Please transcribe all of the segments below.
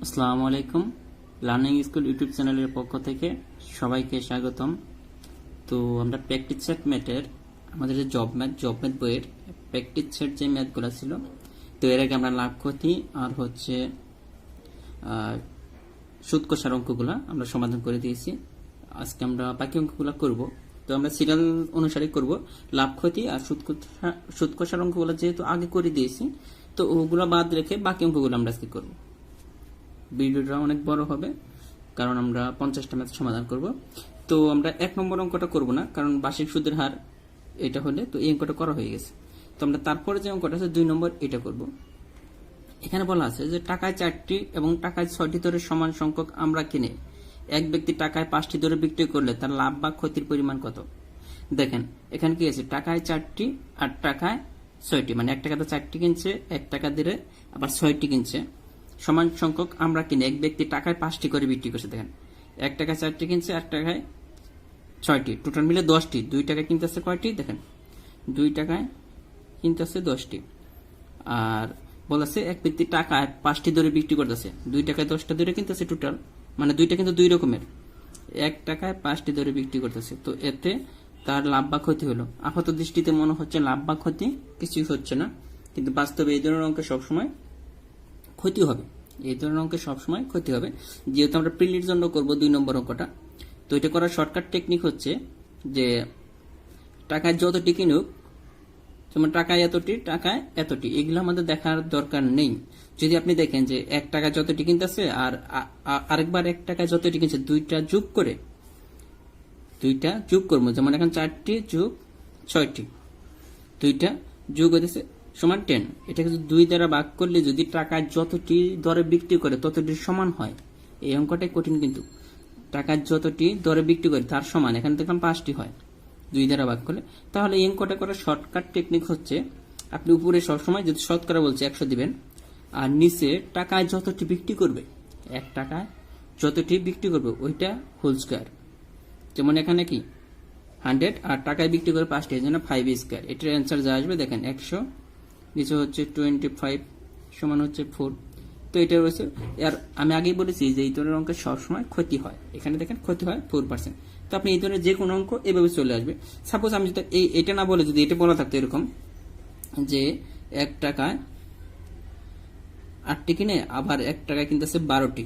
আসসালামু আলাইকুম। Learning school YouTube চ্যানেলের পক্ষ থেকে সবাইকে স্বাগতম। তো আমরা প্র্যাকটিস সেট ম্যাথের আমাদের যে জব ম্যাথ বইয়ের প্র্যাকটিস সেট যে ম্যাথগুলো ছিল, তো এর আগে আমরা লাভ ক্ষতি আর হচ্ছে সুদ কষার অঙ্কগুলো আমরা সমাধান করে দিয়েছি। আজকে আমরা বাকি অঙ্কগুলো করব। তো আমরা সিরিয়াল অনুসারে করব। লাভ ক্ষতি আর সুদ কষার অঙ্কগুলো যেহেতু আগে করে দিয়েছি, তো ওগুলো বাদ রেখে বাকি অঙ্কগুলো আমরা আজকে করব। ভিডিওটা অনেক বড় হবে কারণ আমরা 50টা ম্যাথ সমাধান করব। তো আমরা 1 নম্বর অঙ্কটা করব না, কারণ বার্ষিক সুদের হার এটা হলে তো এই অঙ্কটা করা হয়ে গেছে। তো আমরা তারপরে যে অঙ্কটা আছে 2 নম্বর এটা করব। এখানে বলা আছে যে টাকায় 4টি এবং টাকায় 6টি দরে সমান সংখ্যক আমরা কিনে এক ব্যক্তি টাকায় 5টি দরে বিক্রি করলে তার লাভ বা ক্ষতির পরিমাণ কত। দেখেন এখানে কি আছে, টাকায় 4টি আর টাকায় 6টি, মানে 1 টাকাতে 4টি কিনছে, 1 টাকা দিয়ে আবার 6টি কিনছে। সমান সংখ্যক আমরা কিনে এক ব্যক্তি টাকায় 5টি করে বিক্রি করছে। দেখেন 1 টাকায় 4টি কিনছে, 1 টাকায় 6টি, টোটাল মিলে 10টি। 2 টাকায় কিনতেছে কয়টি, দেখেন 2 টাকায় কিনতেছে 10টি। আর বলেছে এক ব্যক্তি টাকায় 5টি দরে বিক্রি করতেছে, 2 টাকায় 10টা দরে কিনতেছে টোটাল, মানে দুইটা কিন্তু দুই রকমের। 1 টাকায় 5টি দরে বিক্রি করতেছে, তো এতে তার লাভ বা ক্ষতি হলো। আপাত দৃষ্টিতে মনে হচ্ছে লাভ বা ক্ষতি কিছুই হচ্ছে না, কিন্তু বাস্তবে এই ধরনের অঙ্কে সবসময় ক্ষতি হবে। এই ধরনের অঙ্কে সবসময় ক্ষতি হবে। যেহেতু আমরা প্রিলির জন্য করব 2 নম্বর অঙ্কটা, তো এটা করার শর্টকাট টেকনিক হচ্ছে যে টাকায় যতটি কিনুক, যেমন টাকায় এতটি, টাকায় এতটি, এগুলো আমাদের দেখার দরকার নেই। যদি আপনি দেখেন যে 1 টাকা যতটি কিনতেছে আর আরেকবার 1 টাকায় যতটি কিনছে, দুইটা যোগ করবো। যেমন এখন 4টি যোগ 6টি, দুইটা যোগ হইতেছে সমান 10। এটাকে যদি 2 দ্বারা ভাগ করলে যদি টাকায় যতটি দরে বিক্রি করে ততটি সমান হয়, এই অঙ্কটাই কঠিন। কিন্তু টাকায় যতটি দরে বিক্রি করে তার সমান, এখানে দেখলাম 5টি হয়, 2 দ্বারা ভাগ করলে। তাহলে এই অঙ্কটা করার শর্টকাট টেকনিক হচ্ছে আপনি উপরে সবসময় যদি শতকরা বলছে 100 দিবেন, আর নিচে টাকায় যতটি বিক্রি করবে, 1 টাকায় যতটি বিক্রি করবে ওইটা হোল স্কয়ার। যেমন এখানে কি 100 আর টাকায় বিক্রি করে 5টি, এই জন্য 5 স্কয়ার। এটার অ্যান্সার যা আসবে দেখেন 100, নিচে হচ্ছে 25 সমান হচ্ছে 4। তো এটা রয়েছে। আর আমি আগেই বলেছি যে এই ধরনের অঙ্কের সবসময় ক্ষতি হয়, এখানে দেখেন ক্ষতি হয় 4%। তো আপনি এই ধরনের যে কোনো অঙ্ক এভাবে চলে আসবে। সাপোজ আমি যদি এটা না বলে যদি এটা বলা থাকতো এরকম যে 1 টাকায় 8টি কিনে আবার 1 টাকায় কিনতেছে 12টি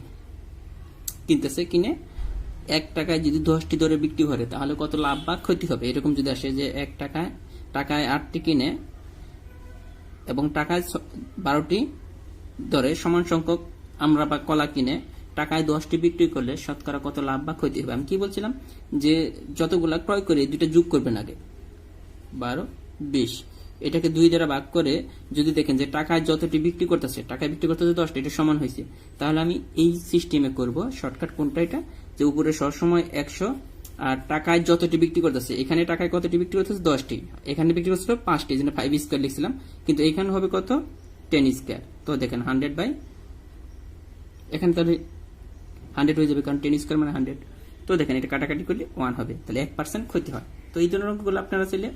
কিনে 1 টাকায় যদি 10টি দরে বিক্রি করে তাহলে কত লাভ বা ক্ষতি হবে, এরকম যদি আসে যে 1 টাকায় 8টি কিনে এবং টাকায় 12টি দরে সমান সংখ্যক আমরা বা কলা কিনে টাকায় 10টি বিক্রি করলে শতকরা কত লাভ বা ক্ষতি হবে। আমি কি বলছিলাম যে যতগুলা ক্রয় করে দুইটা যোগ করবেন আগে, 12 20, এটাকে 2 দ্বারা ভাগ করে যদি দেখেন যে টাকায় যতটি বিক্রি করতেছে, টাকায় বিক্রি করতেছে 10টা, এটা সমান হয়েছে, তাহলে আমি এই সিস্টেমে করব। শর্টকাট কোনটা, এটা যে উপরে সবসময় 100 আর টাকায় যতটি বিক্রি করতেছে, এখানে টাকায় কতটি বিক্রি করতেছে 10টি, এখানে বিক্রি করছিল 5টি, যেন 5 স্কয়ার লিখছিলাম, কিন্তু এখানে হবে কত 10 স্কয়ার। তো দেখেন 100 বাই, এখানে তাহলে 100 হয়ে যাবে কারণ 10 স্কয়ার মানে 100। তো দেখেন এটা কাটাকাটি করলে 1 হবে, তাহলে 1% ক্ষতি হয়। তো এই ধরনের অঙ্কগুলো আপনারা চাইলে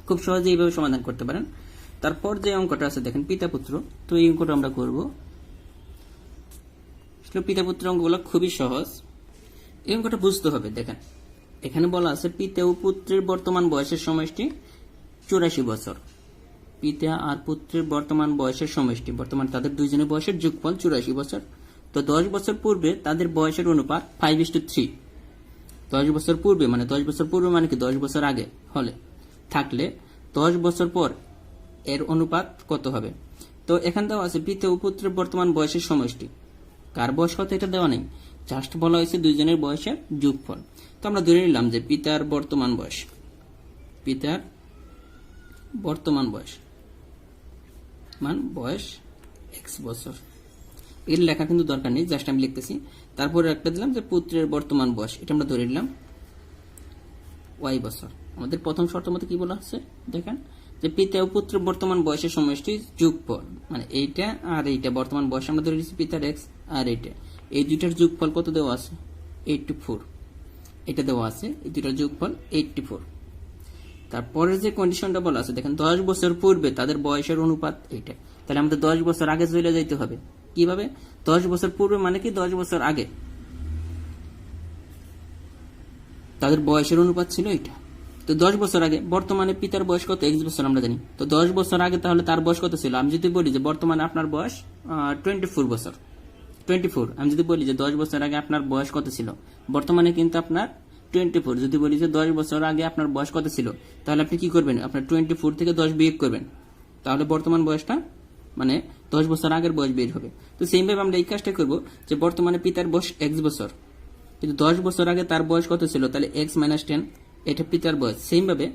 খুব সহজে এইভাবে সমাধান করতে পারেন। তারপর যে অঙ্কটা আছে দেখেন পিতা পুত্র, তো এই অঙ্কটা আমরা করব। পিতা পুত্র অঙ্কগুলো খুবই সহজ, এই অঙ্কটা বুঝতে হবে। দেখেন এখানে বলা আছে পিতা ও পুত্রের বর্তমান বয়সের সমষ্টি 84 বছর। পিতা আর পুত্রের বর্তমান বয়সের সমষ্টি, বর্তমান তাদের দুইজনের বয়সের যোগফল 84 বছর। তো 10 বছর পূর্বে তাদের বয়সের অনুপাত 5:3। 10 বছর পূর্বে মানে 10 বছর পূর্বে মানে কি 10 বছর আগে হলে থাকলে 10 বছর পর এর অনুপাত কত হবে। তো এখানে দেওয়া আছে পিতা ও পুত্রের বর্তমান বয়সের সমষ্টি, কার বয়স কত এটা দেওয়া নেই, জাস্ট বলা হয়েছে দুইজনের বয়সের যোগফল। তো আমরা ধরে নিলাম যে পিতার বর্তমান বয়স x বছর, এর লেখা কিন্তু দরকার নেই, জাস্ট আমি লিখতেছি। তারপরে একটা দিলাম যে পুত্রের বর্তমান বয়স, এটা আমরা ধরে নিলাম y বছর। আমাদের প্রথম শর্ত মতে কি বলা আছে দেখেন যে পিতা ও পুত্রের বর্তমান বয়সের সমষ্টি যোগফল, মানে এইটা আর এইটা বর্তমান বয়স আমরা ধরে নিচ্ছি পিতার x আর এইটা, এই দুইটার যোগফল কত দেওয়া আছে 84, এটা দেওয়া আছে, এই দুইটার যোগফল 84। তারপরের যে কন্ডিশনটা বলা আছে দেখেন 10 বছর পূর্বে তাদের বয়সের অনুপাত এইটা, তাহলে আমাদের 10 বছর আগে চলে যাইতে হবে, কিভাবে? 10 বছর পূর্বে মানে কি 10 বছর আগে তাদের বয়সের অনুপাত ছিল এটা। তো 10 বছর আগে বর্তমানে পিতার বয়স কত? x বছর আমরা জানি। তো 10 বছর আগে তাহলে তার বয়স কত ছিল? আমি যদি বলি যে বর্তমানে আপনার বয়স 24 বছর, 24, আমি যদি বলি যে 10 বছর আগে আপনার বয়স কত ছিল, বর্তমানে কিন্তু আপনার 24। যদি বলি যে 10 বছর আগে আপনার বয়স কত ছিল, তাহলে আপনি কি করবেন? আপনার 24 থেকে 10 বিয়োগ করবেন, তাহলে বর্তমান বয়সটা মানে 10 বছর আগের বয়স বের হবে। তো সেইভাবে আমরা এই কাজটা করব যে বর্তমানে পিতার বয়স x বছর, কিন্তু 10 বছর আগে তার বয়স কত ছিল, তাহলে x - 10, এটা পিতার বয়স। সেইভাবে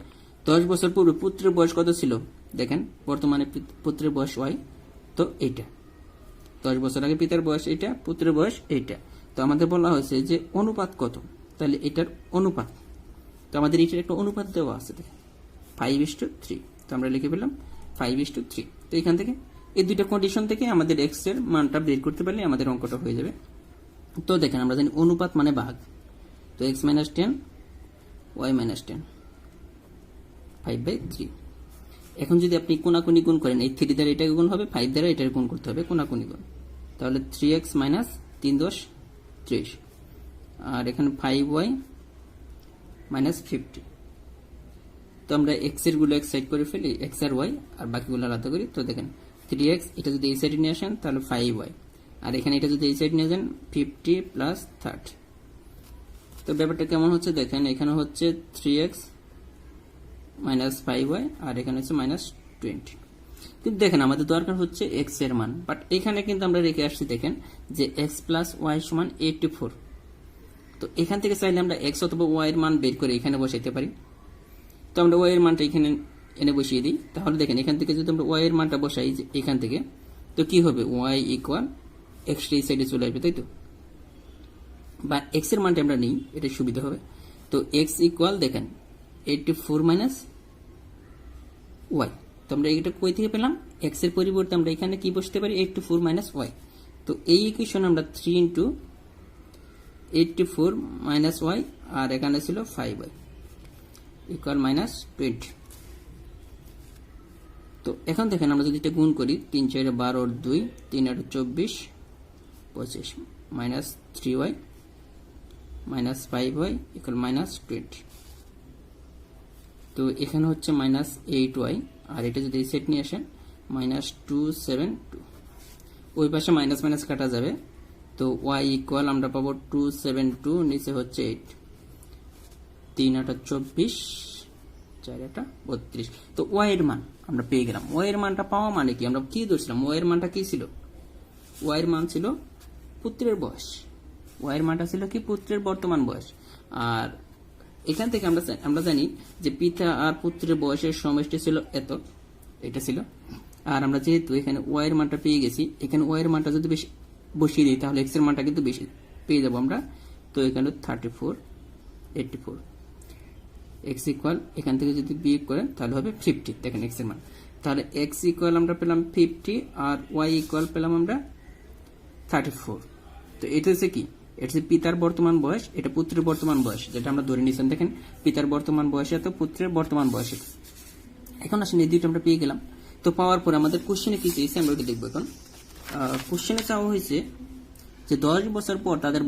10 বছর পূর্বে পুত্রের বয়স কত ছিল, দেখেন বর্তমানে পুত্রের বয়স y, তো এইটা 10 বছর আগে পিতার বয়স এটা, পুত্রের বয়স এইটা। তো আমাদের বলা হয়েছে যে অনুপাত কত, তাহলে এটার অনুপাত, তো আমাদের এটার একটা অনুপাত দেওয়া আছে, দেখেন 5:3। তো আমরা লিখে পেলাম 5:3। তো এখান থেকে এই দুইটা কন্ডিশন থেকে আমাদের x এর মানটা বের করতে পারলে আমাদের অঙ্কটা হয়ে যাবে। তো দেখেন আমরা জানি অনুপাত মানে ভাগ, তো x - 10 y - 10 5/3। এখন যদি আপনি কোনাকুনি গুণ করেন, এই 3 দ্বারা এটাকে গুণ হবে, 5 দ্বারা এটাকে গুণ করতে হবে, কোনাকুনি গুণ, তাহলে 3x - 3 × 10 = 30, আর এখানে 5y - 50। তো আমরা x এর গুলো এক সাইড করে ফেলি, x আর y, আর বাকিগুলো আলাদা করি। তো দেখেন 3x এটা যদি এই সাইডে নিয়ে আসেন তাহলে 5y, আর এখানে এটা যদি এই সাইড নিয়ে যান 50 + 30। তো ব্যাপারটা কেমন হচ্ছে দেখেন, এখানে হচ্ছে 3x - 5y, আর এখানে হচ্ছে -20। কিন্তু দেখেন আমাদের দরকার হচ্ছে x এর মান, বাট এখানে কিন্তু আমরা রেখে আসছি দেখেন যে x + y = 84। তো এখান থেকে চাইলে আমরা x অথবা y এর মান বের করে এখানে বসাইতে পারি। তো আমরা y এর মানটা এখানে এনে বসিয়ে দিই, তাহলে দেখেন এখান থেকে যদি আমরা y এর মানটা বসাই এখান থেকে, তো কি হবে? y = x এই সাইডে চলে আসবে, তাই তো? বা x এর মানটা আমরা নিই, এটা সুবিধা হবে। তো x দেখেন 84 - y। তো আমরা এটা কই থেকে পেলাম? x এর পরিবর্তে আমরা এখানে কি বসতে পারি? 84 - y। তো এই ইকুয়েশন আমরা 3 × 84 - y, আর এখানে ছিল 5y = -20। তো এখন দেখেন আমরা যদি এটা গুণ করি, 3 × 4 = 12, 2 3 × 8 = 24, 25 -3y -5y = -20। তো এখানে হচ্ছে -8y, আর এটা যদি এই সেট নিয়ে আসেন -272, ওই পাশে মাইনাস মাইনাস কাটা যাবে। তো y = আমরা পাবো 272, নিচে হচ্ছে 8, 3 × 8 = 24, 4 × 8 = 32। তো y এর মান আমরা পেয়ে গেলাম। y এর মানটা পাওয়া মানে কি, আমরা কি ধরছিলাম? y এর মানটা কি ছিল? y এর মান ছিল পুত্রের বয়স। y এর মানটা ছিল কি? পুত্রের বর্তমান বয়স। আর এখান থেকে আমরা জানি যে পিতা আর পুত্রের বয়সের সমষ্টি ছিল এত, এটা ছিল। আর আমরা যেহেতু এখানে y এর মানটা পেয়ে গেছি, এখানে y এর মানটা যদি বেশি বসিয়ে দিই তাহলে x এর মানটা কিন্তু বেশি পেয়ে যাব আমরা। তো এখানে 34, 84, x = এখান থেকে যদি বিয়োগ করেন তাহলে হবে 50। দেখেন x এর মান, তাহলে x = আমরা পেলাম 50, আর y = পেলাম আমরা 34। তো এটা হচ্ছে কি? এটা হচ্ছে পিতার বর্তমান বয়স, এটা পুত্রের বর্তমান বয়স, যেটা আমরা ধরে নিয়েছিলাম। দেখেন পিতার বর্তমান বয়স এত, পুত্রের বর্তমান বয়স এত। এখন আসেন এই দুইটা আমরা পেয়ে গেলাম। তো পাওয়ার পরে আমাদের কোশ্চেনে কি চেয়েছে আমরা ওটা দেখবো। এখন কোশ্চেনে চাওয়া হয়েছে যে 10 বছর পর তাদের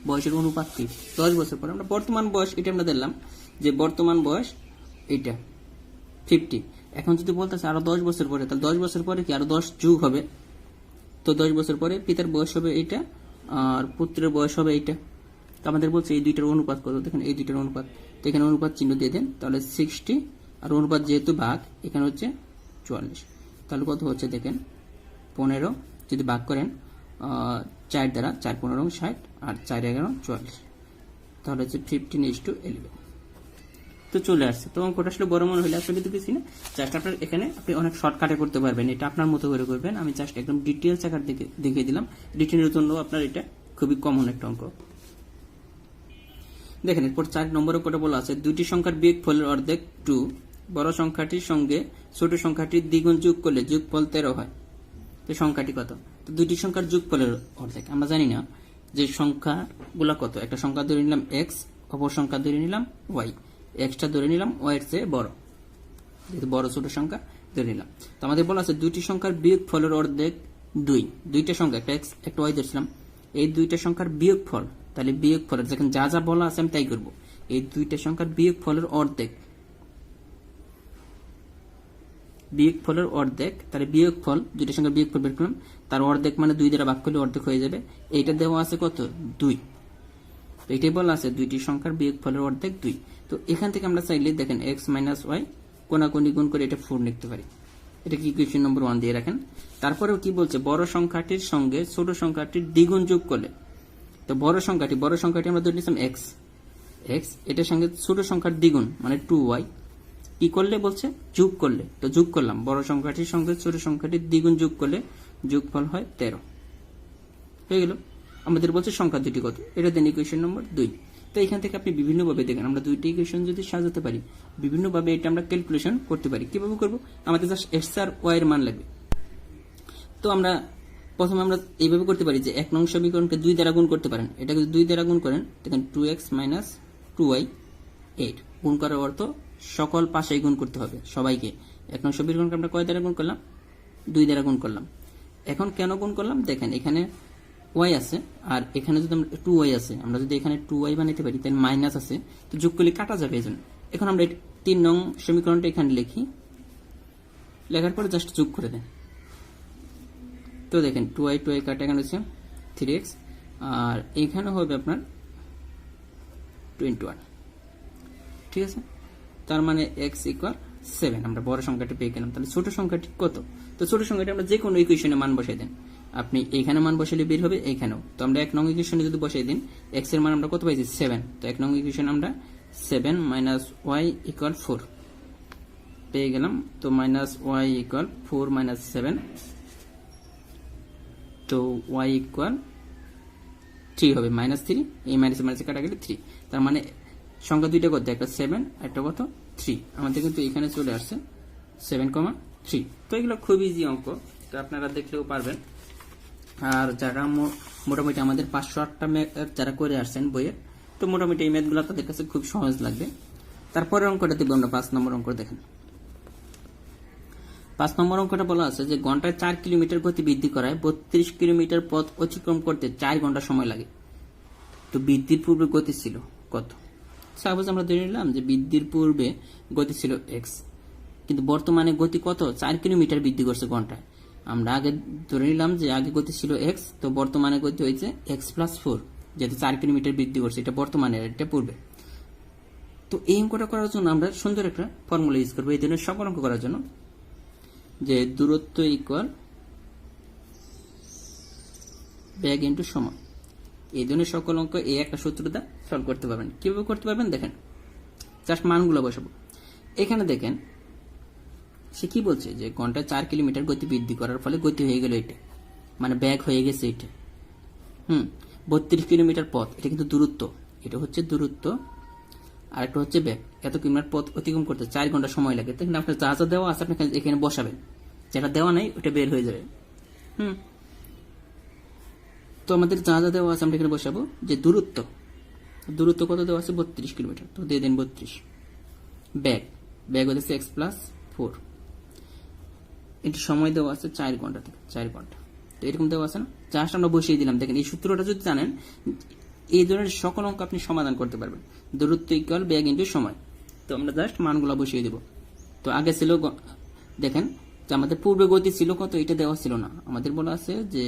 বয়সের অনুপাত কি। 10 বছর পর আমরা বর্তমান বয়স এটা আমরা দিলাম যে বর্তমান বয়স এটা 50। এখন যদি বলতেছে আরো 10 বছর পরে, তাহলে 10 বছর পরে কি আরো 10 যোগ হবে। তো 10 বছর পরে পিতার বয়স হবে এটা, আর পুত্রের বয়স হবে এটা। তো আমাদের বলছে এই দুইটার অনুপাত কত, দেখেন এই দুইটার অনুপাত। তো এখানে অনুপাত চিহ্ন দিয়ে দেন, তাহলে 60, আর অনুপাত যেহেতু ভাগ এখানে হচ্ছে 44। তাহলে কত হচ্ছে দেখেন 15, যদি ভাগ করেন 4 দ্বারা, 4 × 15 = 60, আর 4 × 11 = 44, তাহলে হচ্ছে 15:11। তো চলে আসছে। তো অঙ্কটা আসলে বড় মনে হলে আসলে কিছু না, জাস্ট আপনার এখানে আপনি অনেক শর্টকাটে করতে পারবেন, এটা আপনার মতো করে করবেন। আমি জাস্ট একদম ডিটেইলস আকার দেখিয়ে দিলাম। ডিটেইলের জন্য আপনার এটা খুবই কমন একটা অঙ্ক। দেখেন এরপর 4 নম্বর অঙ্কটা বলা আছে, দুইটি সংখ্যার বিয়োগফলের অর্ধেক 2, বড় সংখ্যাটির সঙ্গে ছোট সংখ্যাটির দ্বিগুণ যোগ করলে যোগফল 13 হয়। তো সংখ্যাটি কত? তো দুইটি সংখ্যার যোগফলের অর্ধেক আমরা জানি না যে সংখ্যাগুলো কত। একটা সংখ্যা ধরে নিলাম x, অপর সংখ্যা ধরে নিলাম y, এক্সটা ধরে নিলাম y এর চেয়ে বড়, যেহেতু বড় ছোট সংখ্যা ধরে নিলাম। তো আমাদের বলা আছে দুইটি সংখ্যার বিয়োগফলের অর্ধেক দুইটা সংখ্যা, একটা এক্স একটা ওয়াই ধরছিলাম, এই দুইটা সংখ্যার বিয়োগফল, তাহলে বিয়োগফলের যেখানে যা যা বলা আছে আমি তাই করবো। এই দুইটা সংখ্যার বিয়োগফলের অর্ধেক, তাহলে বিয়োগফল, দুইটা সংখ্যার বিয়োগফল বের করলাম, তার অর্ধেক মানে 2 দ্বারা ভাগ করলে অর্ধেক হয়ে যাবে। এইটা দেওয়া আছে কত, 2। তো এটাই বলা আছে দুইটি সংখ্যার বিয়োগফলের অর্ধেক 2। তো এখান থেকে আমরা চাইলে দেখেন এক্স মাইনাস ওয়াই কোনাকুনি গুণ করে এটা 4 লিখতে পারি। এটা কি ইকুয়েশন নম্বর 1 দিয়ে রাখেন। তারপরেও কি বলছে, বড় সংখ্যাটির সঙ্গে ছোট সংখ্যাটির দ্বিগুণ যোগ করলে, তো বড় সংখ্যাটি আমরা ধরে নিলাম এক্স, এটার সঙ্গে ছোট সংখ্যার দ্বিগুণ মানে 2y কি করলে বলছে, যোগ করলে, তো যোগ করলাম, বড় সংখ্যাটির সঙ্গে ছোট সংখ্যাটির দ্বিগুণ যোগ করলে যোগফল হয় 13 হয়ে গেল। আমাদের বলছে সংখ্যা দুটি কত, এটা দেন ইকুয়েশন নম্বর 2। তো এখান থেকে আপনি বিভিন্নভাবে দেখেন, আমরা দুইটি ইকুয়েশন যদি সাজাতে পারি বিভিন্নভাবে এটা আমরা ক্যালকুলেশন করতে পারি। কিভাবে করব, আমাদের জাস্ট এক্স আর ওয়াই এর মান লাগবে। তো আমরা প্রথমে আমরা এইভাবে করতে পারি যে 1 নং সমীকরণকে 2 দ্বারা গুণ করতে পারেন। এটাকে যদি 2 দ্বারা গুণ করেন দেখেন 2x মাইনাস 2y 8, গুণ করার অর্থ সকল পাশেই গুণ করতে হবে সবাইকে। 1 নং সমীকরণকে আমরা কয় দ্বারা গুণ করলাম, 2 দ্বারা গুণ করলাম। এখন কেন গুণ করলাম, দেখেন এখানে y আছে আর এখানে যদি আমরা 2y আছে, আমরা যদি এখানে 2y বানাইতে পারি তাহলে মাইনাস আছে, তো যোগ করলে কাটা যাবে এজন্য। এখন আমরা 3 নং সমীকরণটা এখানে লিখি, লেখার পরে জাস্ট যোগ করে দেন। তো দেখেন 2y কাটা, এখানে হচ্ছে 3x আর এখানে হবে আপনার 21, ঠিক আছে। তার মানে x ইকুয়াল 7, আমরা বড় সংখ্যাটি পেয়ে গেলাম। তাহলে ছোট সংখ্যাটি কত, তো ছোট সংখ্যাটি আমরা যে কোনো ইকুয়েশনে মান বসাই দেন, আপনি এইখানে মান বসালে বের হবে এইখানেও। তো আমরা 1 নং ইকুয়েশনে যদি বসাই দিন x এর মান আমরা কত পাইছি 7, তো 1 নং ইকুয়েশন আমরা 7 মাইনাস y ইকুয়াল 4 পেয়ে গেলাম। তো মাইনাস y ইকুয়াল 4 মাইনাস 7, তো y ইকুয়াল 3 হবে, মাইনাস 3, এই মাইনাসে মাইনাসে কাটা গেলে 3। তার মানে সংখ্যা দুইটা কত, একটা 7 একটা কত 3, আমাদের কিন্তু এখানে চলে আসছে 7,3। তো এগুলো খুব ইজি অঙ্ক, তো আপনারা দেখলেও পারবেন। আর যারা মোটামুটি আমাদের 508টা ম্যাথ যারা করে আসছেন বইয়ের, তো মোটামুটি এই ম্যাথগুলো তাদের কাছে খুব সহজ লাগবে। তারপরে অঙ্কটা দেবো আমরা 5 নম্বর অঙ্ক। দেখেন 5 নম্বর অঙ্কটা বলা আছে যে ঘন্টায় 4 কিলোমিটার গতি বৃদ্ধি করায় 32 কিলোমিটার পথ অতিক্রম করতে 4 ঘন্টা সময় লাগে। তো বৃদ্ধির পূর্বে গতি ছিল কত, সাপোজ আমরা ধরে নিলাম যে বৃদ্ধির পূর্বে গতি ছিল x, কিন্তু বর্তমানে গতি কত, 4 কিলোমিটার বৃদ্ধি করছে ঘন্টায়। আমরা আগে ধরে নিলাম যে আগে গতি ছিল x, তো বর্তমানে গতি হয়েছে x প্লাস 4, যেহেতু 4 কিলোমিটার বৃদ্ধি করছে, এটা বর্তমানে এটা পূর্বে। তো এই অঙ্কটা করার জন্য আমরা সুন্দর একটা ফর্মুলা ইউজ করবো এই ধরনের সকল অঙ্ক করার জন্য, যে দূরত্ব ইকুয়াল বেগ ইন্টু সময়। এই ধরনের সকল অঙ্ক এই একটা সূত্র দ্বারা সলভ করতে পারবেন। কিভাবে করতে পারবেন দেখেন, জাস্ট মানগুলো বসাবো। এখানে দেখেন সে কি বলছে যে ঘন্টায় 4 কিলোমিটার গতি বৃদ্ধি করার ফলে গতি হয়ে গেল এটা, মানে ব্যাগ হয়ে গেছে এটা। 32 কিলোমিটার পথ, এটা কিন্তু দূরত্ব, এটা হচ্ছে দূরত্ব আর একটা হচ্ছে ব্যাগ। এত কিলোমিটার পথ অতিক্রম করতে 4 ঘন্টা সময় লাগে। তখন আপনার যা যা দেওয়া আছে আপনি এখানে বসাবেন, যেটা দেওয়া নাই ওটা বের হয়ে যাবে। তো আমাদের যা যা দেওয়া আছে আমরা এখানে বসাবো, যে দূরত্ব কত দেওয়া আছে 32 কিলোমিটার, তো দিয়ে দেন 32। ব্যাগ হচ্ছে x প্লাস 4, এটি সময় দেওয়া আছে 4 ঘন্টা থেকে 4 ঘন্টা, তো এরকম দেওয়া আছে না, জাস্ট আমরা বসিয়ে দিলাম। দেখেন এই সূত্রটা যদি জানেন এই ধরনের সকল অঙ্ক আপনি সমাধান করতে পারবেন। দূরত্ব ইকুয়াল ব্যাগ ইন্টু সময়, তো আমরা জাস্ট মানগুলো বসিয়ে দেব। তো আগে ছিল দেখেন যে আমাদের পূর্বে গতি ছিল কত, এটা দেওয়া ছিল না, আমাদের বলা আছে যে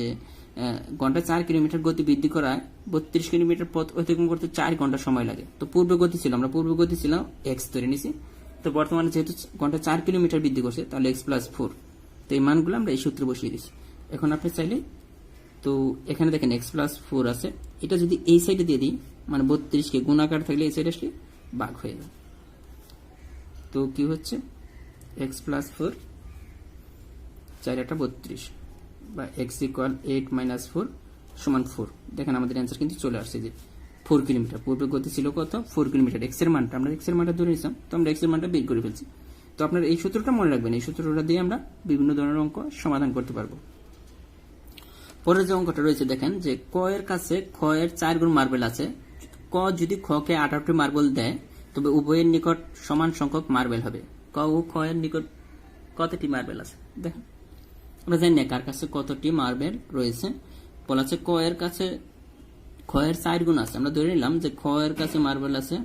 ঘন্টায় 4 কিলোমিটার গতি বৃদ্ধি করায় 32 কিলোমিটার পথ অতিক্রম করতে 4 ঘন্টা সময় লাগে। তো পূর্বে গতি ছিল, আমরা পূর্বে গতি ছিল x ধরে নিছি, তো বর্তমানে যেহেতু ঘন্টায় 4 কিলোমিটার বৃদ্ধি করছে তাহলে x প্লাস 4, তো এই মানগুলো আমরা এই সূত্রে বসিয়ে দিচ্ছি। এখন আপনি চাইলে তো এখানে দেখেন x প্লাস 4 আছে, এটা যদি এই সাইডে দিয়ে দিই মানে 32 কে গুণাকার থাকলে এই সাইডে আসলে ভাগ হয়ে যাবে। তো কি হচ্ছে x প্লাস 4 4 এটা 32 বা x ইকুয়াল 8 মাইনাস 4 সমান 4। দেখেন আমাদের অ্যান্সার কিন্তু চলে আসছে যে 4 কিলোমিটার। পূর্বে গতি ছিল কত 4 কিলোমিটার। x এর মানটা আমরা x এর মানটা ধরে নিয়েছিলাম, তো আমরা x এর মানটা বের করে ফেলছি। তো আপনার এই সূত্রটা মনে রাখবেন, এই সূত্রটা দিয়ে আমরা বিভিন্ন ধরনের অঙ্ক সমাধান করতে পারবো। পরের যে অঙ্কটা রয়েছে দেখেন যে ক এর কাছে খ এর 4 গুণ মার্বেল আছে। ক যদি খ কে 18টি মার্বেল দেয় তবে উভয়ের নিকট সমান সংখ্যক মার্বেল হবে। ক ও খ এর নিকট কতটি মার্বেল আছে দেখেন, আমরা জানি না কার কাছে কতটি মার্বেল রয়েছে। বলা আছে ক এর কাছে, খ এর 4 গুণ আছে। আমরা ধরে নিলাম যে খ এর কাছে মার্বেল আছে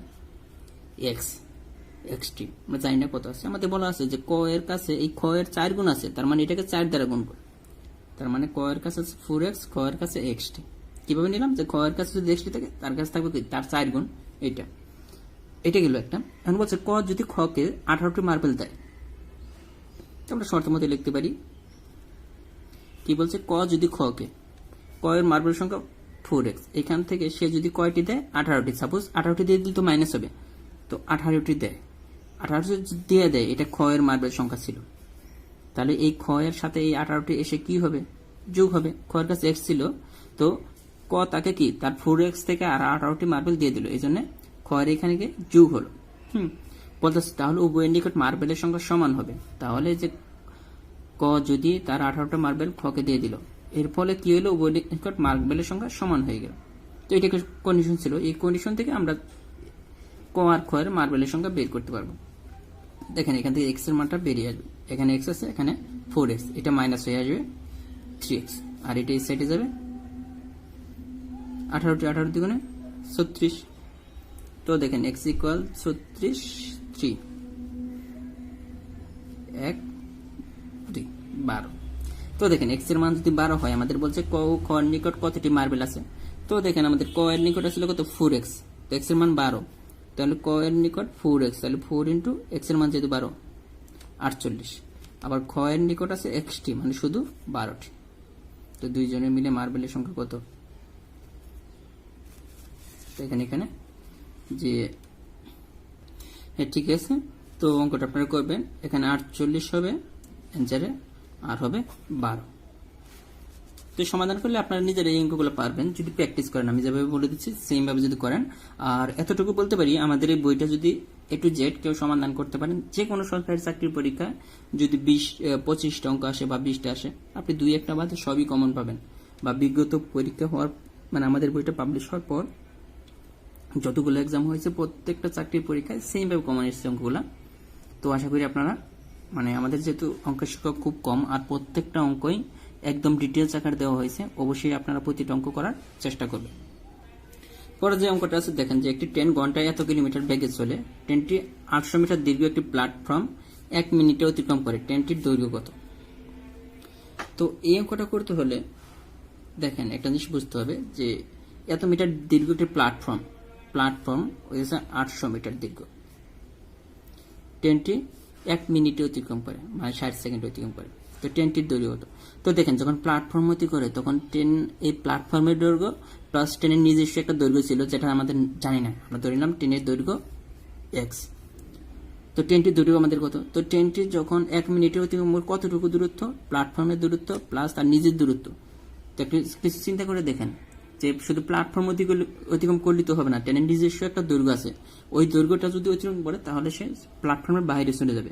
এক্সটি, আমরা জানি না কত আছে। আমাদের বলা আছে যে ক এর কাছে এই খ এর 4 গুণ আছে, তার মানে এটাকে 4 দ্বারা গুণ করে, তার মানে ক এর কাছে 4x, খ এর কাছে এক্সটি। কিভাবে নিলাম যে খ এর কাছে যদি এক্সটি থাকে তার কাছে থাকবে কি তার 4 গুণ, এটা গেল একটা। এখন বলছে ক যদি খ কে 18টি মার্বেল দেয়, আমরা শর্ত মতে লিখতে পারি কি বলছে, ক যদি খ কে, ক এর মার্বেল সংখ্যা 4x, এখান থেকে সে যদি কয়টি দেয় 18টি, সাপোজ 18টি দিয়ে দিলে তো মাইনাস হবে, তো 18টি দেয়, 18টি দিয়ে দেয়, এটা খ এর মার্বেল সংখ্যা ছিল, তাহলে এই খ এর সাথে এই 18টি এসে কি হবে, যোগ হবে। খ এর কাছে x ছিল, তো ক তাকে কি তার 4x থেকে আর 18টি মার্বেল দিয়ে দিল, এই জন্য খ এর এখানে গিয়ে যোগ হলো। বলতেছে তাহলে উভয়ের নিকট মার্বেলের সংখ্যা সমান হবে। তাহলে যে ক যদি তার 18টা মার্বেল খকে দিয়ে দিল, এর ফলে কি হলো, উভয়ের নিকট মার্বেলের সংখ্যা সমান হয়ে গেল। তো এটা কন্ডিশন ছিল, এই কন্ডিশন থেকে আমরা ক আর খ এর মার্বেলের সংখ্যা বের করতে পারবো। দেখেন এখান থেকে এক্স এর মানটা বেরিয়ে আসবে, এখানে এক্স আছে, এখানে 4x, এটা মাইনাস হয়ে আসবে 3x, আর এটা এই সাইডে যাবে 18টি 18 দ্বিগুণে 36। তো দেখেন x ইকুয়াল 36, 3 1 2 12। তো দেখেন x এর মান যদি 12 হয়, আমাদের বলছে ক ও খ এর নিকট কতটি মার্বেল আছে। তো দেখেন আমাদের ক এর নিকট ছিল কত 4x, তো x এর মান 12, তাহলে ক এর নিকট 4x, তাহলে 4 ইন্টু x এর মান যেহেতু 12 48, আবার খ এর নিকট আছে xt মানে শুধু 12টি। তো দুইজনের মিলে মার্বেলের সংখ্যা কত, এখানে যে হ্যাঁ ঠিক আছে। তো অঙ্কটা আপনারা করবেন, এখানে 48 হবে অ্যান্সারে, আর হবে 12। তো সমাধান করলে আপনারা নিজের এই অঙ্কগুলো পারবেন যদি প্র্যাকটিস করেন। আমি যেভাবে বলে দিচ্ছি সেম ভাবে যদি করেন। আর এতটুকু বলতে পারি, আমাদের এই বইটা যদি A to Z কেউ সমাধান করতে পারেন, যে কোনো সরকারি চাকরির পরীক্ষায় যদি 25টা অঙ্ক আসে বা 20টা আসে, আপনি 2-1টা বাদে সবই কমন পাবেন। বা বিগত পরীক্ষা হওয়ার মানে আমাদের বইটা পাবলিশ হওয়ার পর যতগুলো এক্সাম হয়েছে প্রত্যেকটা চাকরির পরীক্ষায় সেম ভাবে কমন এসেছে অঙ্কগুলা। তো আশা করি আপনারা মানে আমাদের যেহেতু অঙ্কের সংখ্যা খুব কম আর প্রত্যেকটা অঙ্কই একদম ডিটেলস আকার দেওয়া হয়েছে, অবশ্যই আপনারা প্রতিটা অঙ্ক করার চেষ্টা করবেন। পরে যে অঙ্কটা আছে দেখেন যে একটি ট্রেন ঘন্টায় এত কিলোমিটার বেগে চলে, ট্রেনটি 800 মিটার দীর্ঘ একটি প্ল্যাটফর্ম 1 মিনিটে অতিক্রম করে, ট্রেনটির দৈর্ঘ্য কত। তো এই অঙ্কটা করতে হলে দেখেন একটা জিনিস বুঝতে হবে যে এত মিটার দীর্ঘ একটি প্ল্যাটফর্ম হয়েছে 800 মিটার দীর্ঘ, ট্রেনটি 1 মিনিটে অতিক্রম করে মানে 60 সেকেন্ড অতিক্রম করে, তো ট্রেনটির দৈর্ঘ্য কত। তো দেখেন যখন প্ল্যাটফর্ম অতি করে তখন ট্রেন এই প্ল্যাটফর্মের দৈর্ঘ্য প্লাস ট্রেনের নিজস্ব একটা দৈর্ঘ্য ছিল যেটা আমাদের জানি না, আমরা ধরে নিলাম ট্রেনের দৈর্ঘ্য x। তো ট্রেনটির দৈর্ঘ্য আমাদের কত, তো ট্রেনটি যখন 1 মিনিটে অতিক্রম করে কতটুকু দূরত্ব, প্ল্যাটফর্মের দূরত্ব প্লাস তার নিজের দূরত্ব। তো কিছু চিন্তা করে দেখেন যে শুধু প্ল্যাটফর্ম অতিক্রম করলে তো হবে না, ট্রেনের নিজস্ব একটা দৈর্ঘ্য আছে, ওই দৈর্ঘ্যটা যদি অতিক্রম করে তাহলে সে প্ল্যাটফর্মের বাইরে চলে যাবে।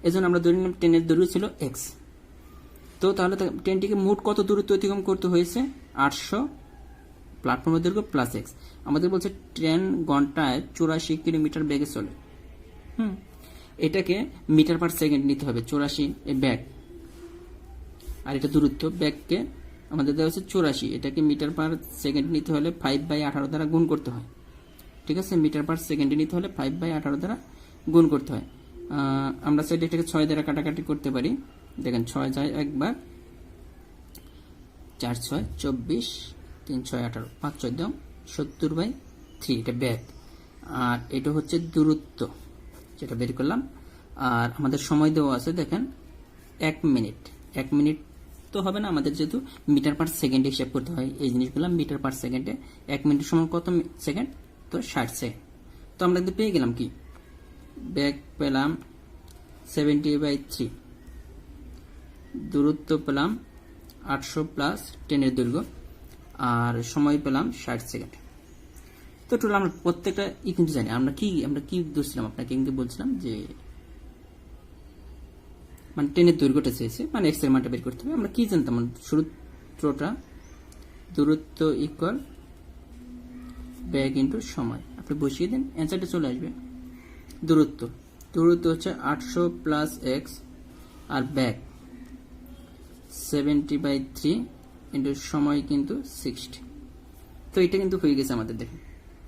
এজন্য আমরা ধরে নিলাম ট্রেনের দৈর্ঘ্য ছিল x। তো তাহলে ট্রেনটিকে মোট কত দূরত্ব অতিক্রম করতে হয়েছে, 800 প্ল্যাটফর্মের দৈর্ঘ্য প্লাস x। আমাদের বলছে ট্রেন ঘন্টায় 84 কিলোমিটার বেগে চলে। এটাকে মিটার পার সেকেন্ড নিতে হবে, 84 ব্যাগ, আর এটা দূরত্ব, ব্যাগকে আমাদের দেওয়া হচ্ছে 84, এটাকে মিটার পার সেকেন্ড নিতে হলে 5/18 দ্বারা গুণ করতে হয়। ঠিক আছে, মিটার পার সেকেন্ডে নিতে হলে 5/18 দ্বারা গুণ করতে হয়। আমরা চাইলে এটাকে 6 দ্বারা কাটাকাটি করতে পারি। দেখেন 6 যায় একবার, 4 6 24, 3 6 18, 5 14 70/3, এটা ব্যাগ। আর এটা হচ্ছে দূরত্ব যেটা বের করলাম। আর আমাদের সময় দেওয়া আছে দেখেন 1 মিনিট। 1 মিনিট তো হবে না, আমাদের যেহেতু মিটার পার সেকেন্ডে হিসাব করতে হয় এই জিনিসগুলো, মিটার পার সেকেন্ডে 1 মিনিট সমান কত সেকেন্ড, তো 60 সেকেন্ড। তো আমরা কিন্তু পেয়ে গেলাম কি, ব্যাগ পেলাম 70/3, দূরত্ব পেলাম 800 প্লাস ট্রেনের দৈর্ঘ্য, আর সময় পেলাম 60 সেকেন্ড। তো টোটাল আমরা প্রত্যেকটা কিন্তু জানি। আমরা কি ধরছিলাম, আপনাকে কিন্তু বলছিলাম যে মানে ট্রেনের দৈর্ঘ্যটা চেয়েছে, মানে এক্স এর মানটা বের করতে হবে। আমরা কি জানতাম, সূত্রটা দূরত্ব ইকুয়াল ব্যাগ ইন্টু সময়, আপনি বসিয়ে দেন অ্যান্সারটা চলে আসবে। দূরত্ব হচ্ছে 800 প্লাস এক্স, আর ব্যাগ 70/3 ইন্টু সময় কিন্তু 60। তো এটা কিন্তু হয়ে গেছে আমাদের। দেখেন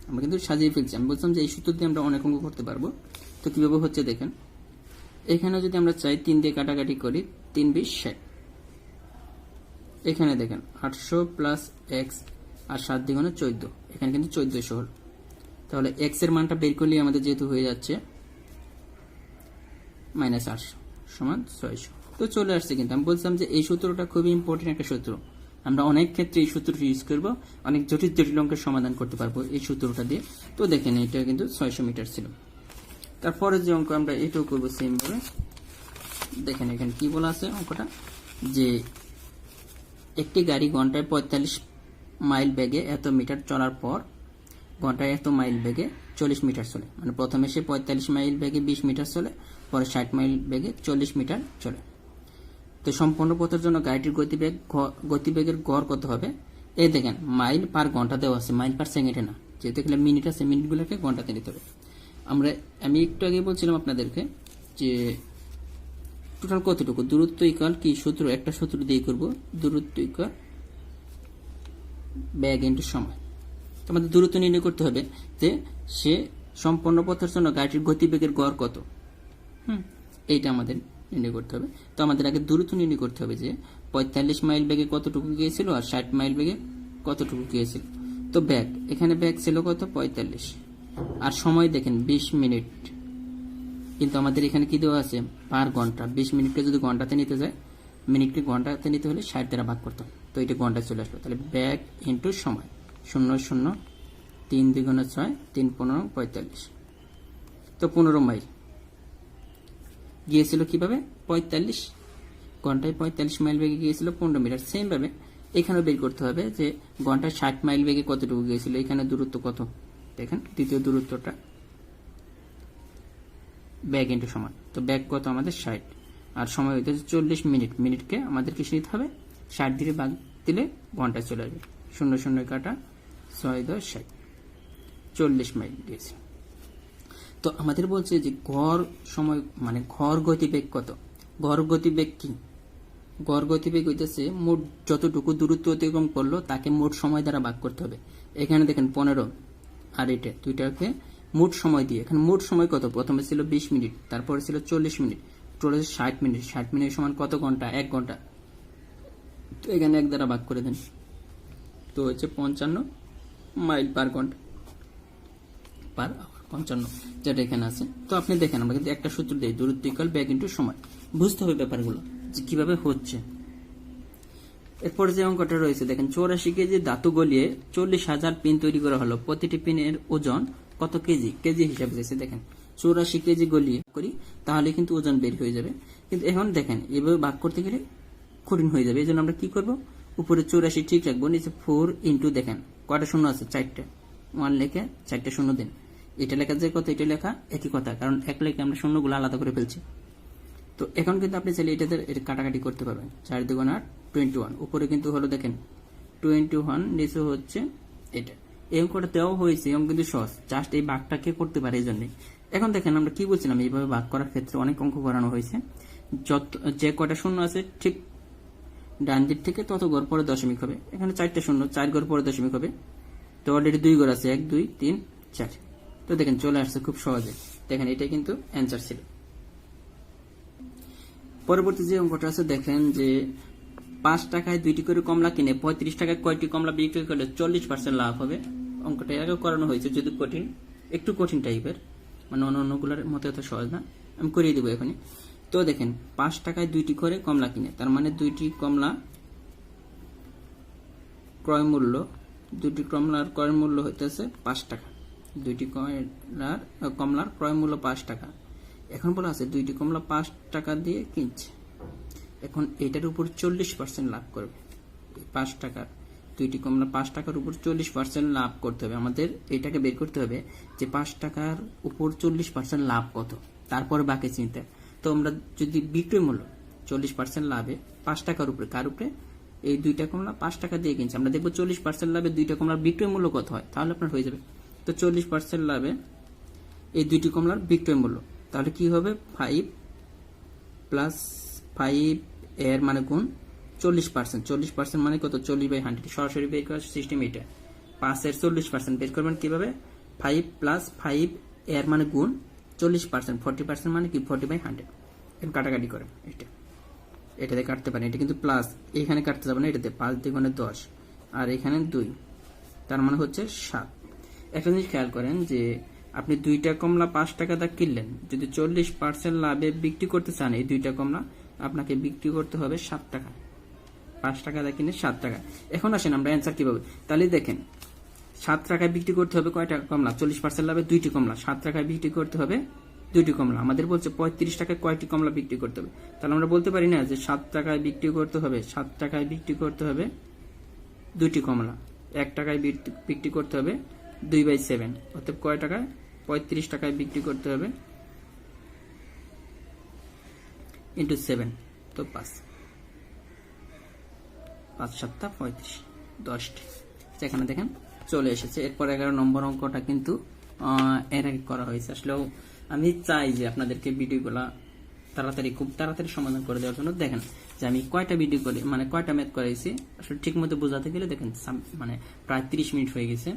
আমরা কিন্তু সাজিয়ে ফেলছি। আমি বলছিলাম যে এই সূত্র দিয়ে আমরা অনেক অঙ্ক করতে পারবো। তো কিভাবে হচ্ছে দেখেন, এখানে যদি আমরা চাই 3 দিয়ে কাটাকাটি করি, 3 20 60। এখানে দেখেন 800 প্লাস x আর 7 দ্বিগুণে 14, এখানে কিন্তু 1400 হল। তাহলে x এর মানটা বের করলেই আমাদের যেহেতু হয়ে যাচ্ছে -800 সমান 600। তো চলে আসছে। কিন্তু আমি বলছিলাম যে এই সূত্রটা খুবই ইম্পর্টেন্ট একটা সূত্র। আমরা অনেক ক্ষেত্রে এই সূত্রটি ইউজ করব, অনেক জটিল জটিল অঙ্কের সমাধান করতে পারবো এই সূত্রটা দিয়ে। তো দেখেন এটা কিন্তু 600 মিটার ছিল। তারপরে যে অঙ্ক আমরা এটাও করবো সেম ভাবে। দেখেন এখানে কি বলা আছে অঙ্কটা, যে একটি গাড়ি ঘন্টায় 45 মাইল বেগে এত মিটার চলার পর ঘন্টায় এত মাইল বেগে 40 মিটার চলে। মানে প্রথমে সে 45 মাইল বেগে 20 মিটার চলে, পরে 60 মাইল বেগে 40 মিটার চলে। তো সম্পূর্ণ পথের জন্য গাড়িটির গতিবেগের গড় কত হবে? এই দেখেন মাইল পার ঘন্টা দেওয়া আছে, মাইল পার সেকেন্ডে না। যেহেতু এখানে মিনিট আছে, মিনিটগুলোকে ঘন্টাতে নিতে হবে। আমি একটু আগে বলছিলাম আপনাদেরকে যে টোটাল কতটুকু দূরত্ব ইকুয়াল কি সূত্র, একটা সূত্র দিয়ে করব, দূরত্ব ইকুয়াল বেগ ইনটু সময়। তো আমাদের দূরত্ব নির্ণয় করতে হবে যে সে সম্পূর্ণ পথের জন্য গাড়িটির গতিবেগের গড় কত। এইটা আমাদের নির্ণয় করতে হবে। তো আমাদের আগে দূরত্ব নির্ণয় করতে হবে যে 45 মাইল বেগে কতটুকু গিয়েছিল আর 60 মাইল বেগে কতটুকু গিয়েছিল। তো বেগ, এখানে বেগ ছিল কত 45, আর সময় দেখেন 20 মিনিট। কিন্তু আমাদের এখানে কি দেওয়া আছে পার ঘন্টা। 20 মিনিটকে যদি ঘন্টাতে নিতে যায়, মিনিটকে ঘন্টাতে নিতে হলে 60 দ্বারা ভাগ করতে হবে। তো এটা ঘন্টায় চলে আসলো। তাহলে বেগ ইন্টু সময়, 0 0 3 দ্বিগুণে 6 3 15 45। তো 15 মাইল গিয়েছিল কিভাবে 45 ঘন্টায় 45 মাইল বেগে গিয়েছিল 15 মিটার। সেম ভাবে এখানেও বের করতে হবে যে ঘন্টায় 60 মাইল বেগে কতটুকু গিয়েছিল। এখানে দূরত্ব কত দেখেন, দ্বিতীয় দূরত্বটা ব্যাগ ইন্টু সময়। তো ব্যাগ কত আমাদের 60, আর সময় হইতেছে 40 মিনিট। মিনিটকে আমাদের কিছু নিতে হবে 60 দিয়ে ভাগ দিলে ঘন্টায় চলে আসবে। 0 0 কাটা 6 10 60, 40 মাইল গিয়েছে। তো আমাদের বলছে যে গড় সময় মানে গড় গতিবেগ কত। গড় গতিবেগ কি? গড় গতিবেগ হইতেছে মোট যতটুকু দূরত্ব অতিক্রম করলো তাকে মোট সময় দ্বারা ভাগ করতে হবে। এখানে দেখেন 15 আর এটা দুইটাকে মোট সময় দিয়ে, এখানে মোট সময় কত, প্রথমে ছিল 20 মিনিট, তারপরে ছিল 40 মিনিট, টোটাল 60 মিনিট। 60 মিনিট সমান কত ঘন্টা? 1 ঘন্টা। তো এখানে 1 দ্বারা ভাগ করে দেন, তো হচ্ছে 55 মাইল পার ঘন্টা পার আওয়ার, 55 যেটা এখানে আছে। তো আপনি দেখেন আমরা কিন্তু একটা সূত্র দিই, দূরত্ব ইকুয়াল ব্যাগ ইন্টু সময়। বুঝতে হবে ব্যাপারগুলো যে কিভাবে হচ্ছে। এরপর যে অঙ্কটা রয়েছে দেখেন, 84 কেজি ধাতু গলিয়ে 40,000 পিন তৈরি করা হলো, প্রতিটি পিনের ওজন কত কেজি? কেজি হিসাবে দিয়েছে। দেখেন 84 কেজি গলিয়ে করি তাহলে কিন্তু ওজন বের হয়ে যাবে। কিন্তু এখন দেখেন এভাবে ভাগ করতে গেলে কঠিন হয়ে যাবে। এই জন্য আমরা কি করব, উপরে 84 ঠিক রাখবো, নিচে 4 ইন্টু দেখেন কয়টা শূন্য আছে 4টা, 1 লিখে 4টা শূন্য দিন। এটা লেখা যে কত, এটা লেখা একই কথা, কারণ এক লেখে আমরা শূন্যগুলো আলাদা করে ফেলছি। তো এখন কিন্তু আপনি চাইলে এটাতে কাটাকাটি করতে পারবেন। 4 2 8 21, উপরে কিন্তু হলো দেখেন 21, নিচে হচ্ছে এটা। এই অঙ্কটা দেওয়া হয়েছে, অঙ্ক কিন্তু সহজ, জাস্ট এই ভাগটাকে করতে পারে এই জন্যই। এখন দেখেন আমরা কি বলছিলাম, এইভাবে ভাগ করার ক্ষেত্রে অনেক অঙ্ক করানো হয়েছে। যে কয়টা শূন্য আছে ঠিক ডান দিক থেকে তত ঘর পরে দশমিক হবে। এখানে 4টা শূন্য, 4 ঘর পরে দশমিক হবে। তো অলরেডি 2 ঘর আছে, 1 2 3 4। তো দেখেন চলে আসছে খুব সহজে। দেখেন এটা কিন্তু অ্যান্সার ছিল। পরবর্তী যে অঙ্কটা আছে দেখেন যে 5 টাকায় 2টি করে কমলা কিনে 35 টাকায় কয়টি কমলা বিক্রি করলে 40% লাভ হবে। অঙ্কটা আগে করানো হয়েছে, যদি কঠিন, একটু কঠিন টাইপের, মানে অন্যগুলোর মতো এত সহজ না। আমি করিয়ে দেবো এখনই। তো দেখেন 5 টাকায় 2টি করে কমলা কিনে, তার মানে 2টি কমলা ক্রয় মূল্য, 2টি কমলার ক্রয় মূল্য হইতেছে 5 টাকা। 2টি কমলার ক্রয় মূল্য 5 টাকা। এখন বলা আছে 2টি কমলা 5 টাকা দিয়ে কিনছে। এখন এটার উপর 40% লাভ করবে। 5 টাকার 2টি কমলা 5 টাকার উপর 40% লাভ করতে হবে। আমাদের এটাকে বের করতে হবে যে 5 টাকার উপর 40% লাভ কত, তারপরে বাকি চিন্তা। তো আমরা যদি বিক্রয় মূল্য 40% লাভে 5 টাকার উপরে, কার উপরে? এই 2টা কমলা 5 টাকা দিয়ে কিনছে, আমরা দেখবো 40% লাভে 2টা কমলার বিক্রয় মূল্য কত হয়, তাহলে আপনার হয়ে যাবে। তো 40% লাভে এই 2টি কমলার বিক্রয় মূল্য, তাহলে কি হবে 5 + 5 এর মানে গুণ 40%, 40% মানে কত? 40/100 সরাসরি বের করার সিস্টেম এটা। 5 এর 40% বের করবেন কিভাবে? 5 + 5 এর মানে গুণ 40%, 40% মানে কি? 40/100। এখন কাটাকাটি করেন, এটাতে কাটতে পারেন, এটা কিন্তু প্লাস, এখানে কাটতে যাবে না, এটাতে 5 × 10 আর এখানে 2, তার মানে হচ্ছে 7। একটা জিনিস খেয়াল করেন যে আপনি 2টা কমলা 5 টাকা দা কিনলেন, যদি 40% লাভে বিক্রি করতে চান এই 2টা কমলা আপনাকে বিক্রি করতে হবে 7 টাকা। 5 টাকা দা কিনে 7 টাকা। এখন আসেন আমরা অ্যান্সার কিভাবে, তাহলে দেখেন 7 টাকায় বিক্রি করতে হবে কয়টা কমলা? 40% লাভে 2টি কমলা, 7 টাকায় বিক্রি করতে হবে 2টি কমলা। আমাদের বলছে 35 টাকায় কয়টি কমলা বিক্রি করতে হবে, তাহলে আমরা বলতে পারি না যে 7 টাকায় বিক্রি করতে হবে, 7 টাকায় বিক্রি করতে হবে 2টি কমলা, 1 টাকায় বিক্রি করতে হবে 2/7, অর্থাৎ কয় টাকায়? 35 টাকায় বিক্রি করতে হবে × 7, তো 5 5 × 7 = 35, 10টি। এখানে দেখেন চলে এসেছে। এরপর 11 নম্বর অঙ্কটা কিন্তু এর আগে করা হয়েছে। আসলেও আমি চাই যে আপনাদেরকে ভিডিওগুলা খুব তাড়াতাড়ি সমাধান করে দেওয়ার জন্য। দেখেন যে আমি কয়টা ভিডিও করে মানে কয়টা ম্যাথ করাইছি আসলে ঠিক মতো বোঝাতে গেলে দেখেন মানে প্রায় 30 মিনিট হয়ে গেছে।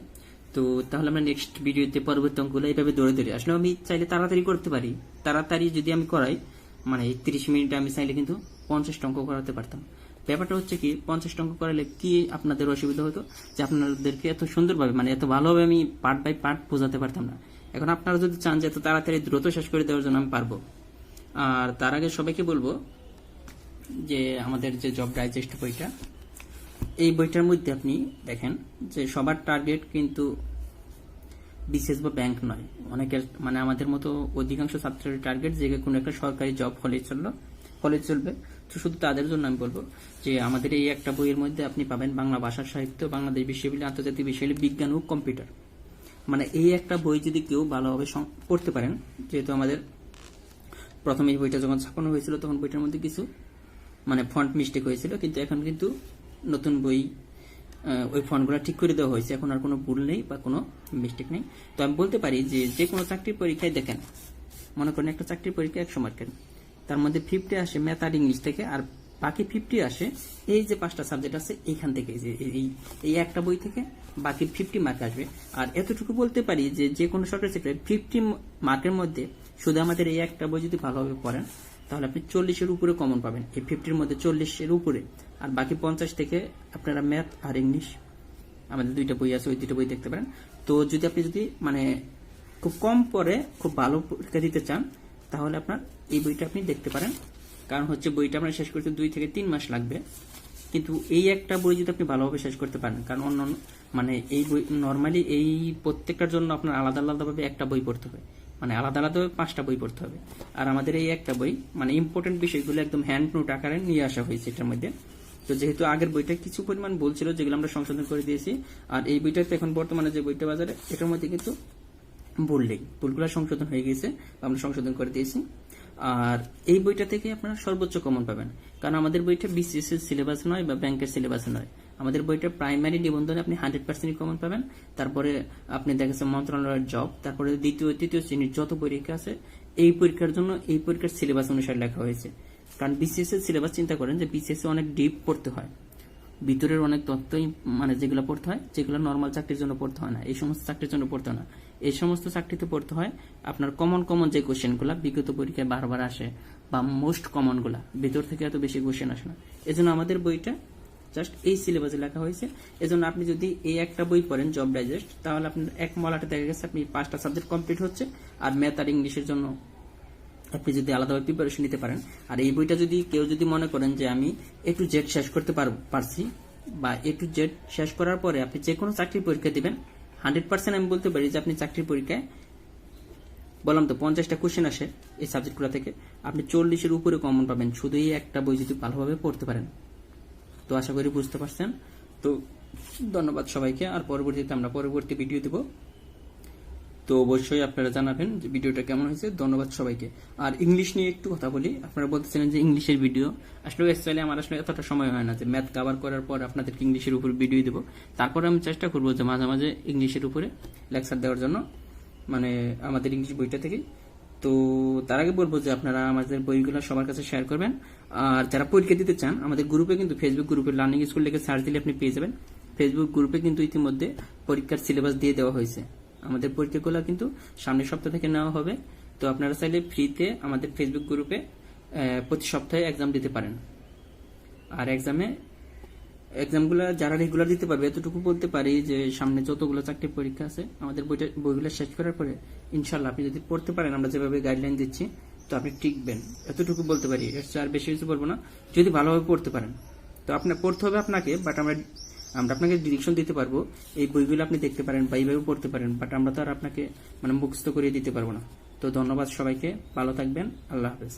তো তাহলে আমরা নেক্সট ভিডিওতে পরবর্তী অঙ্কগুলো এইভাবে দৌড়ে দৌড়ে আসলে আমি চাইলে তাড়াতাড়ি করতে পারি। তাড়াতাড়ি যদি আমি করাই মানে এই 30 মিনিটে আমি চাইলে কিন্তু 50টা অঙ্ক করাতে পারতাম। ব্যাপারটা হচ্ছে কি 50টা অঙ্ক করালে কি আপনাদের অসুবিধা হতো যে আপনাদেরকে এত সুন্দরভাবে মানে এত ভালোভাবে আমি পার্ট বাই পার্ট বোঝাতে পারতাম না। এখন আপনারা যদি চান যে এত তাড়াতাড়ি দ্রুত শেষ করে দেওয়ার জন্য আমি পারবো। আর তার আগে সবাইকে বলবো যে আমাদের যে জব ডাইজেস্ট বইটা, এই বইটার মধ্যে আপনি দেখেন যে সবার টার্গেট কিন্তু বিসিএস বা ব্যাংক নয়। অনেকের মানে আমাদের মতো অধিকাংশ ছাত্রের টার্গেট যে কোনো একটা সরকারি জব হলে চলবে। তো শুধু তাদের জন্য আমি বলবো যে আমাদের এই একটা বইয়ের মধ্যে আপনি পাবেন বাংলা ভাষা সাহিত্য, বাংলাদেশ বিশ্ববিদ্যালয়, আন্তর্জাতিক বিশ্ববিদ্যালয়, বিজ্ঞান ও কম্পিউটার। মানে এই একটা বই যদি কেউ ভালোভাবে পড়তে পারেন, যেহেতু আমাদের প্রথমে এই বইটা যখন ছাপানো হয়েছিল তখন বইটার মধ্যে কিছু মানে ফন্ট মিস্টেক হয়েছিল, কিন্তু এখন কিন্তু নতুন বই ওই ফন্টগুলো ঠিক করে দেওয়া হয়েছে, এখন আর কোনো ভুল নেই বা কোনো মিস্টেক নেই। তো আমি বলতে পারি যে কোনো চাকরির পরীক্ষায় দেখেন, মনে করেন একটা চাকরির পরীক্ষা 100 মার্কের, তার মধ্যে 50 আসে ম্যাথ আর ইংলিশ থেকে, আর বাকি 50 আসে এই যে 5টা সাবজেক্ট আছে এইখান থেকে, যে এই একটা বই থেকে বাকি 50 মার্ক আসবে। আর এতটুকু বলতে পারি যে কোনো সরকারি চাকরি 50 মার্কের মধ্যে শুধু আমাদের এই একটা বই যদি ভালোভাবে পড়েন তাহলে আপনি 40-এর উপরে কমন পাবেন, এই 50-এর মধ্যে 40-এর উপরে। আর বাকি 50 থেকে আপনারা ম্যাথ আর ইংলিশ, আমাদের 2টা বই আছে, ওই 2টা বই দেখতে পারেন। তো যদি আপনি মানে খুব কম পড়ে খুব ভালো পরীক্ষা দিতে চান তাহলে আপনার এই বইটা আপনি দেখতে পারেন। কারণ হচ্ছে বইটা আপনার শেষ করতে 2 থেকে 3 মাস লাগবে, কিন্তু এই একটা বই যদি আপনি ভালোভাবে শেষ করতে পারেন, কারণ অন্য মানে এই বই নর্মালি এই প্রত্যেকটার জন্য আপনার আলাদা আলাদাভাবে একটা বই পড়তে হবে, মানে আলাদা আলাদাভাবে 5টা বই পড়তে হবে। আর আমাদের এই একটা বই মানে ইম্পর্টেন্ট বিষয়গুলো একদম হ্যান্ড নোট আকারে নিয়ে আসা হয়েছে এটার মধ্যে। তো যেহেতু আগের বইটা কিছু পরিমাণ ভুল ছিল যেগুলো আমরা সংশোধন করে দিয়েছি, আর এই বইটাতে এখন বর্তমানে যে বইটা বাজারে এটার মধ্যে কিন্তু ভুল নেই, ভুলগুলো সংশোধন হয়ে গেছে, আমরা সংশোধন করে দিয়েছি। আর এই বইটা থেকে আপনারা সর্বোচ্চ কমন পাবেন, কারণ আমাদের বইটা বিসিএস এর সিলেবাস নয় বা ব্যাংকের সিলেবাস নয়। আমাদের বইটা প্রাইমারি নিবন্ধনে আপনি 100% কমন পাবেন, তারপরে আপনি দেখেছেন মন্ত্রণালয়ের জব, তারপরে দ্বিতীয় তৃতীয় শ্রেণীর যত পরীক্ষা আছে এই পরীক্ষার জন্য এই পরীক্ষার সিলেবাস অনুসারে লেখা হয়েছে। কারণ বিসিএস এর সিলেবাস চিন্তা করেন যে বিসিএস অনেক ডিপ পড়তে হয়, ভিতরের অনেক তথ্যই মানে যেগুলো পড়তে হয়, যেগুলো নর্মাল চাকরির জন্য পড়তে হয় না, এই সমস্ত চাকরির জন্য পড়তে হয় না, এই সমস্ত চাকরিতে পড়তে হয় আপনার কমন যে কোশ্চেনগুলো বিগত পরীক্ষায় বারবার আসে বা মোস্ট কমনগুলা, ভিতর থেকে এত বেশি কোশ্চেন আসে না। এজন্য আমাদের বইটা জাস্ট এই সিলেবাসে লেখা হয়েছে। এজন্য আপনি যদি এই একটা বই পড়েন জব ডাইজেস্ট, তাহলে আপনার এক মলাটে দেখা গেছে আপনি 5টা সাবজেক্ট কমপ্লিট হচ্ছে। আর ম্যাথ আর ইংলিশের জন্য আপনি যদি আলাদাভাবে প্রিপারেশন নিতে পারেন, আর এই বইটা যদি কেউ যদি মনে করেন যে আমি A to Z শেষ করতে পারছি, বা A to Z শেষ করার পরে আপনি যে কোনো চাকরির পরীক্ষা দিবেন 100% আমি বলতে পারি যে আপনি চাকরির পরীক্ষায় বললাম তো 50টা কোশ্চেন আসে এই সাবজেক্টগুলো থেকে, আপনি 40-এর উপরে কমন পাবেন শুধু এই একটা বই যদি ভালোভাবে পড়তে পারেন। তো আশা করি বুঝতে পারছেন। তো ধন্যবাদ সবাইকে, আর পরবর্তীতে আমরা পরবর্তী ভিডিও দেব। তো অবশ্যই আপনারা জানাবেন যে ভিডিওটা কেমন হয়েছে। ধন্যবাদ সবাইকে। আর ইংলিশ নিয়ে একটু কথা বলি, আপনারা বলতেছিলেন যে ইংলিশের ভিডিও, আসলে অ্যাকচুয়ালি আমার আসলে এতটা সময় হয় না যে ম্যাথ কভার করার পর আপনাদেরকে ইংলিশের উপর ভিডিও দেবো। তারপরে আমি চেষ্টা করবো যে মাঝে মাঝে ইংলিশের উপরে লেকচার দেওয়ার জন্য, মানে আমাদের ইংলিশ বইটা থেকে তো তার আগে বলবো যে আপনারা আমাদের বইগুলো সবার কাছে শেয়ার করবেন। আর যারা পরীক্ষা দিতে চান আমাদের গ্রুপে কিন্তু ফেসবুক গ্রুপে লার্নিং স্কুল লিখে সার্চ দিলে আপনি পেয়ে যাবেন। ফেসবুক গ্রুপে কিন্তু ইতিমধ্যে পরীক্ষার সিলেবাস দিয়ে দেওয়া হয়েছে। আমাদের পরীক্ষাগুলো কিন্তু সামনের সপ্তাহ থেকে নেওয়া হবে। তো আপনারা চাইলে ফ্রিতে আমাদের ফেসবুক গ্রুপে প্রতি সপ্তাহে এক্সাম দিতে পারেন। আর এক্সামগুলো যারা রেগুলার দিতে পারবে এতটুকু বলতে পারি যে সামনে যতগুলো চাকরি পরীক্ষা আছে আমাদের বইগুলো শেষ করার পরে ইনশাল্লাহ আপনি যদি পড়তে পারেন, আমরা যেভাবে গাইডলাইন দিচ্ছি, তো আপনি টিকবেন, এতটুকু বলতে পারি। এর চেয়ে আর বেশি কিছু বলবো না। যদি ভালোভাবে পড়তে পারেন তো আপনার পড়তে হবে আপনাকে, বাট আমরা আপনাকে ডিরেকশন দিতে পারবো। এই বইগুলো আপনি দেখতে পারেন বা এইভাবে পড়তে পারেন, বাট আমরা তো আর আপনাকে মুখস্থ করিয়ে দিতে পারবো না। তো ধন্যবাদ সবাইকে, ভালো থাকবেন, আল্লাহ হাফেজ।